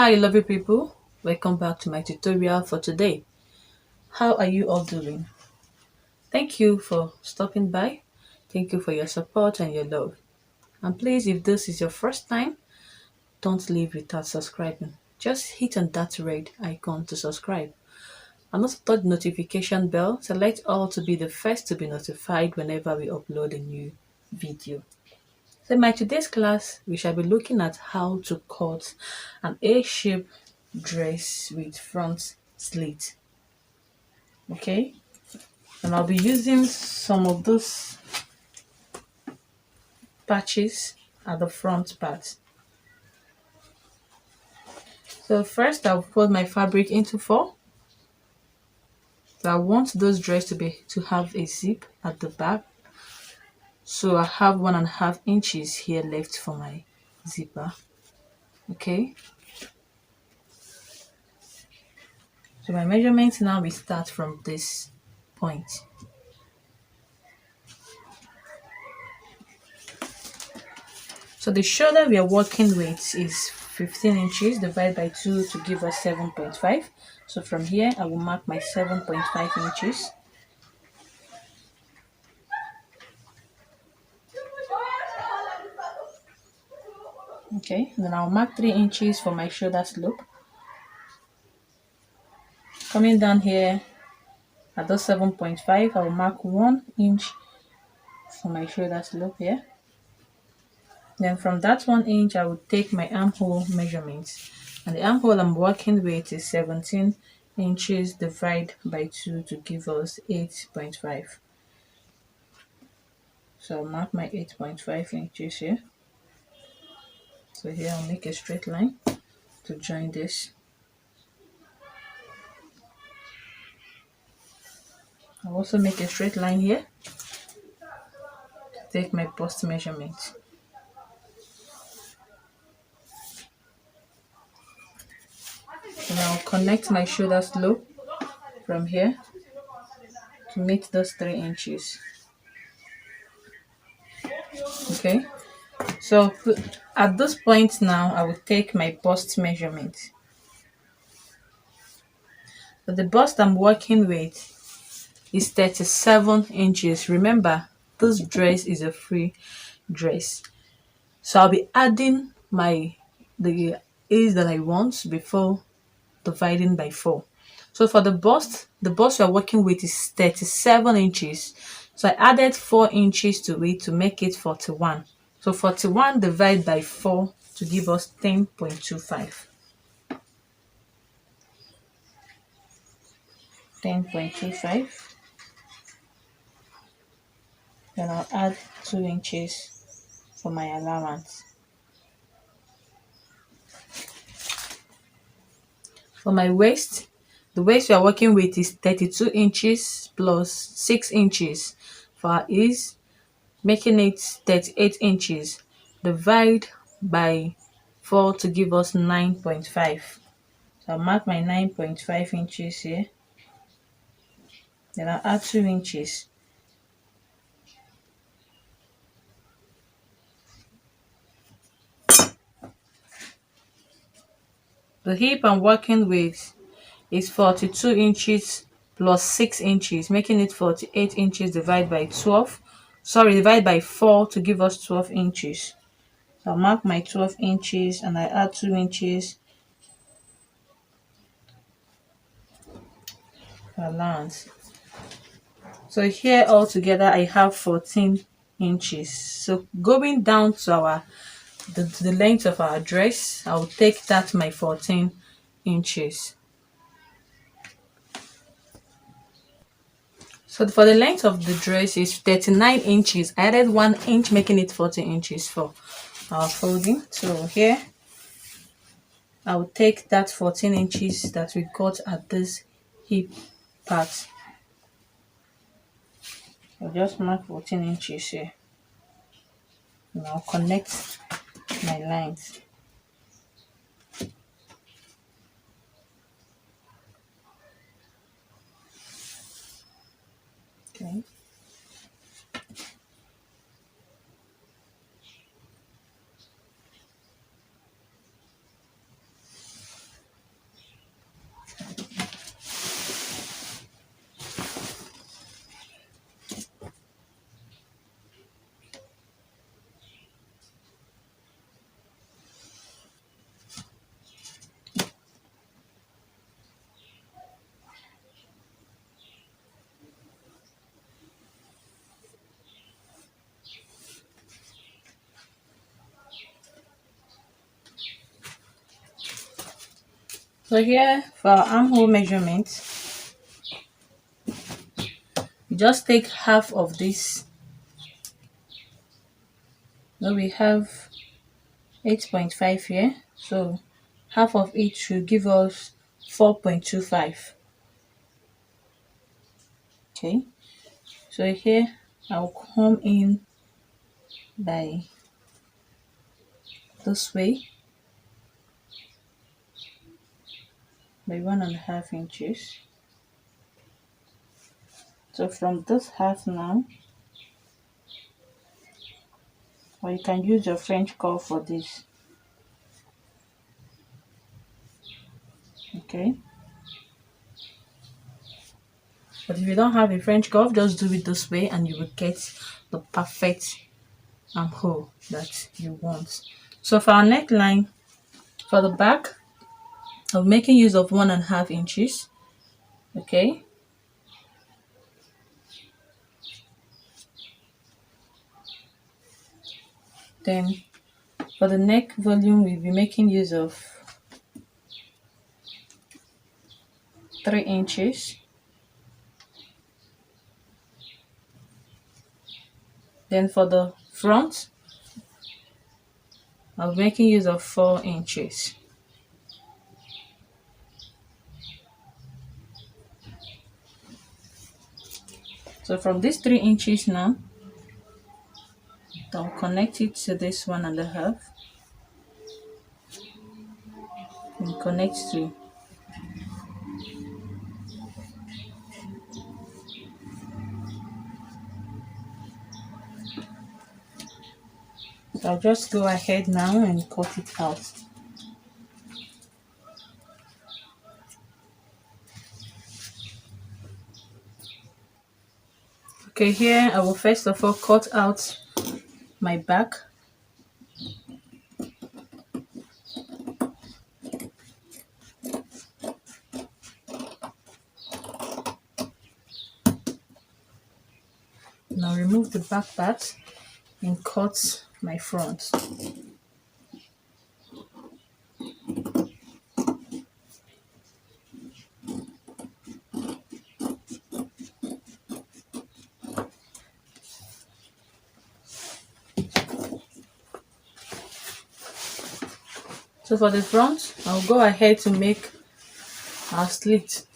Hi lovely people, welcome back to my tutorial for today. How are you all doing? Thank you for stopping by. Thank you for your support and your love. And please, if this is your first time, don't leave without subscribing. Just hit on that red icon to subscribe. And also touch the notification bell. Select all to be the first to be notified whenever we upload a new video. So in my today's class, we shall be looking at how to cut an A-shaped dress with front slit. Okay, and I'll be using some of those patches at the front part. So first I'll fold my fabric into four. So I want those dress to have a zip at the back. So I have 1.5 inches here left for my zipper. Okay. So my measurements now we start from this point. So the shoulder we are working with is 15 inches divided by 2 to give us 7.5. So from here I will mark my 7.5 inches. Okay, then I'll mark 3 inches for my shoulder slope. Coming down here at the 7.5, I will mark 1 inch for my shoulder slope here. Then from that 1 inch, I will take my armhole measurements. And the armhole I'm working with is 17 inches divided by 2 to give us 8.5. So I'll mark my 8.5 inches here. So here I'll make a straight line to join this. I'll also make a straight line here to take my bust measurement. And I'll connect my shoulder slope from here to meet those 3 inches. Okay, so at this point now I will take my bust measurement. So the bust I'm working with is 37 inches. Remember, this dress is a free dress, so I'll be adding the age that I want before dividing by 4. So for the bust we're working with is 37 inches. So I added 4 inches to it to make it 41. So 41 divided by 4 to give us 10.25. 10.25. Then I'll add 2 inches for my allowance. For my waist, the waist we are working with is 32 inches plus 6 inches for our ease, making it 38 inches. Divide by 4 to give us 9.5. So I'll mark my 9.5 inches here. Then I'll add 2 inches. The hip I'm working with is 42 inches plus 6 inches, making it 48 inches divided by 12. Sorry, divide by 4 to give us 12 inches. So I'll mark my 12 inches and I add 2 inches for allowance. So here altogether I have 14 inches. So going down to the length of our dress, I'll take that my 14 inches. So for the length of the dress is 39 inches. I added 1 inch, making it 14 inches for our folding. So here I will take that 14 inches that we got at this hip part. I'll just mark 14 inches here. And I'll connect my lines. Okay. So here for our armhole measurement, you just take half of this. Now we have 8.5 here, so half of it should give us 4.25. Okay, so here I'll come in by this way by 1.5 inches. So from this half now, or you can use your French curve for this. Okay, but if you don't have a French curve, just do it this way and you will get the perfect armhole that you want. So for our neckline, for the back, I'm making use of 1.5 inches. Okay, then for the neck volume, we'll be making use of 3 inches. Then for the front, I'm making use of 4 inches. So from these 3 inches now, I'll connect it to this 1.5 and connect to. So I'll just go ahead now and cut it out. Okay, here I will first of all cut out my back. Now remove the back part and cut my front. So for the front, I'll go ahead to make our slit.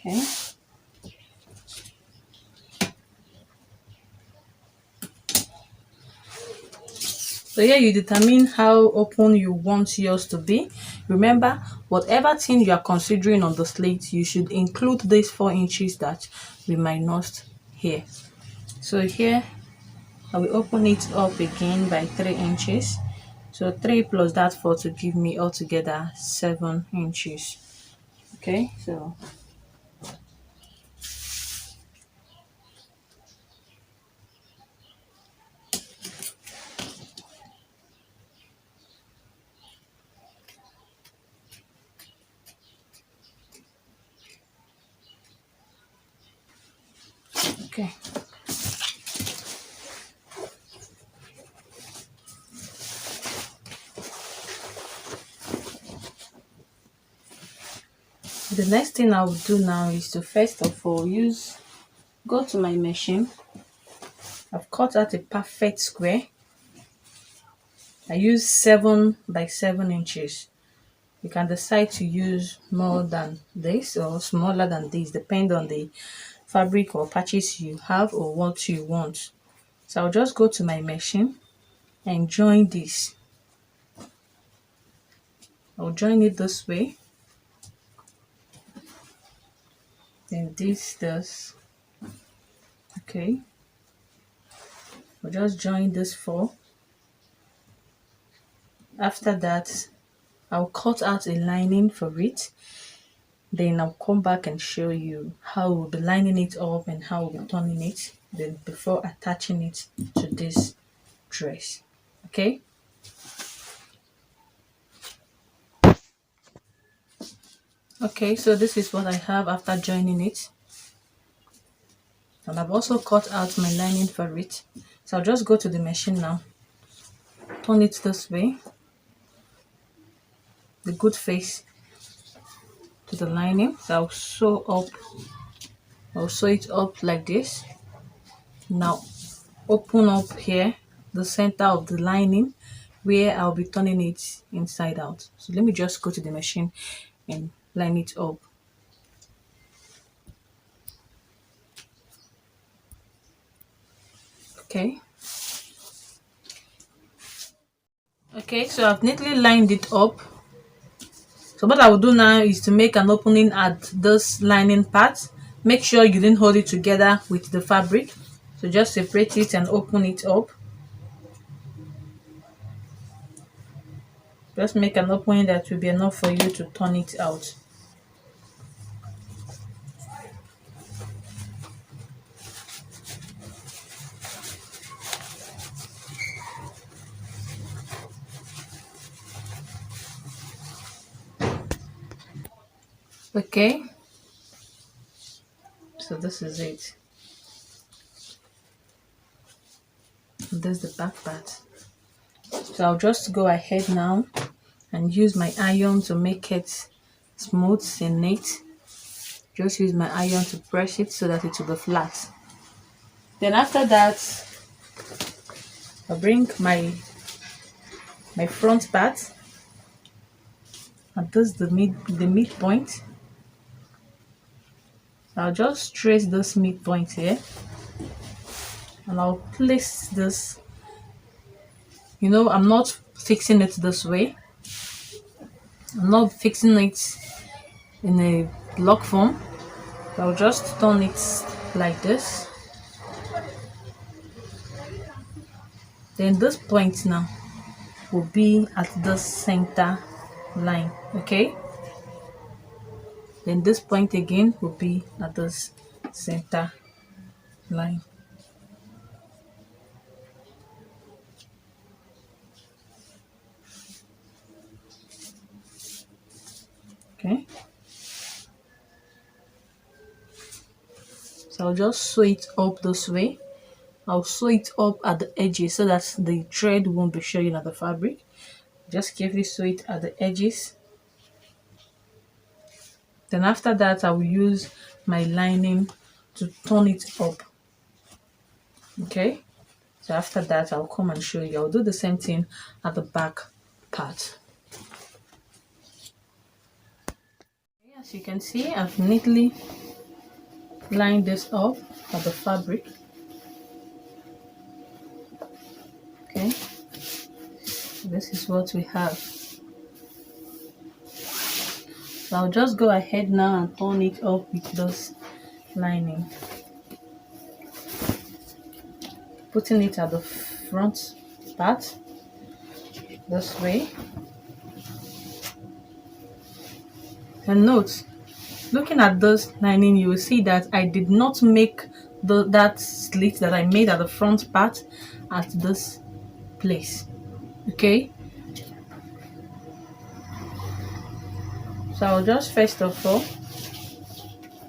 Okay. So here you determine how open you want yours to be. Remember, whatever thing you are considering on the slit, you should include these 4 inches that we minus here. So here I will open it up again by 3 inches. So 3 plus that 4 to give me altogether 7 inches. Okay, so okay. The next thing I will do now is to first of all go to my machine. I've cut out a perfect square. I use 7 by 7 inches. You can decide to use more than this or smaller than this, depending on the fabric or patches you have or what you want. So I'll just go to my machine and join this. I'll join it this way. Then this. Okay. I'll just join this 4. After that, I'll cut out a lining for it. Then I'll come back and show you how we'll be lining it up and how we'll be turning it then before attaching it to this dress. Okay. Okay, so this is what I have after joining it. And I've also cut out my lining for it. So I'll just go to the machine now, turn it this way, the good face to the lining. So I'll sew it up like this. Now open up here the center of the lining where I'll be turning it inside out. So let me just go to the machine and line it up. Okay. Okay, so I've neatly lined it up. So what I will do now is to make an opening at this lining part. Make sure you didn't hold it together with the fabric. So just separate it and open it up. Just make an opening that will be enough for you to turn it out. Okay, so this is it. This is the back part. So I'll just go ahead now and use my iron to make it smooth and neat. Just use my iron to press it so that it will be flat. Then after that, I'll bring my front part, and this is the midpoint. I'll just trace this midpoint here, and I'll place this. I'm not fixing it this way. I'm not fixing it in a block form. I'll just turn it like this. Then this point now will be at the center line. Okay, then this point again will be at this center line. Okay, so I'll just sew it up this way. I'll sew it up at the edges so that the thread won't be showing at the fabric. Just carefully sew it at the edges. Then after that, I will use my lining to turn it up. Okay, so after that, I'll come and show you. I'll do the same thing at the back part. As you can see, I've neatly lined this up at the fabric. Okay, this is what we have. So I'll just go ahead now and turn it up with this lining, putting it at the front part this way. And note, looking at this lining, you will see that I did not make that slit that I made at the front part at this place. Okay, so I'll just first of all,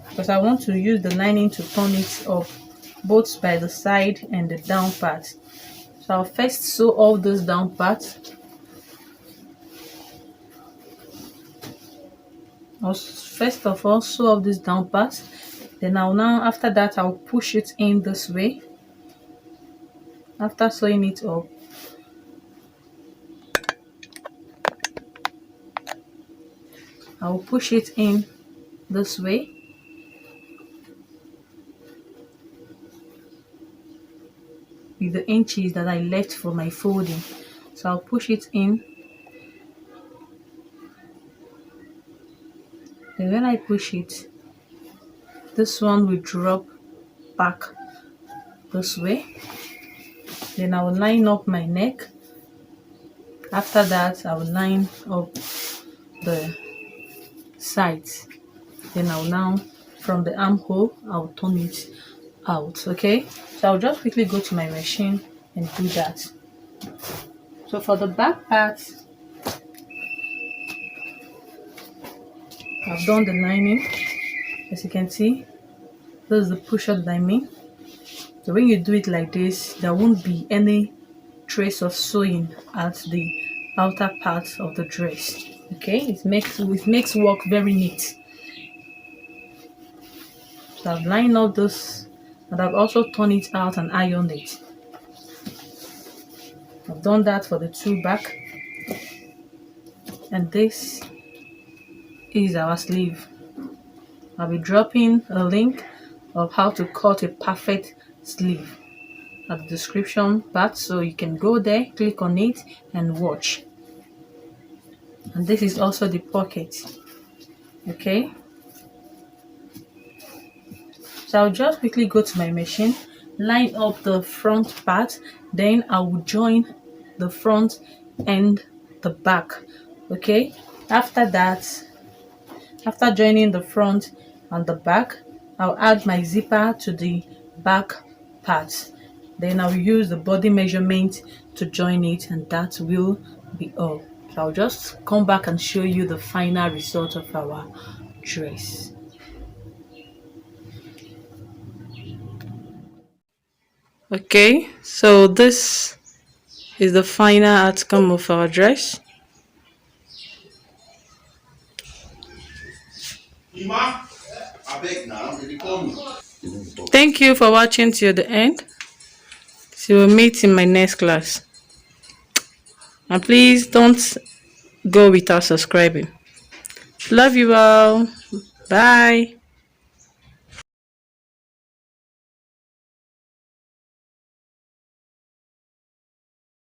because I want to use the lining to turn it up both by the side and the down part. So I'll first sew all those down parts. I'll first of all sew up this down part. Then after that, I'll push it in this way. After sewing it up, I'll push it in this way. With the inches that I left for my folding. So I'll push it in. And when I push it, this one will drop back this way. Then I will line up my neck. After that, I will line up the sides. Then I'll now, from the armhole, I'll turn it out. Okay, so I'll just quickly go to my machine and do that. So for the back part, I've done the lining. As you can see, this is the push-up that I made. So when you do it like this, there won't be any trace of sewing at the outer part of the dress. Okay, it makes work very neat. So I've lined up this, and I've also turned it out and ironed it. I've done that for the two back, and this is our sleeve. I'll be dropping a link of how to cut a perfect sleeve at the description part, so you can go there, click on it and watch. And this is also the pocket. Okay, so I'll just quickly go to my machine, line up the front part, then I will join the front and the back. Okay, after that, after joining the front and the back, I'll add my zipper to the back part. Then I'll use the body measurement to join it, and that will be all. So I'll just come back and show you the final result of our dress. Okay, so this is the final outcome of our dress. Thank you for watching till the end. So we'll meet in my next class. And please don't go without subscribing. Love you all. Bye.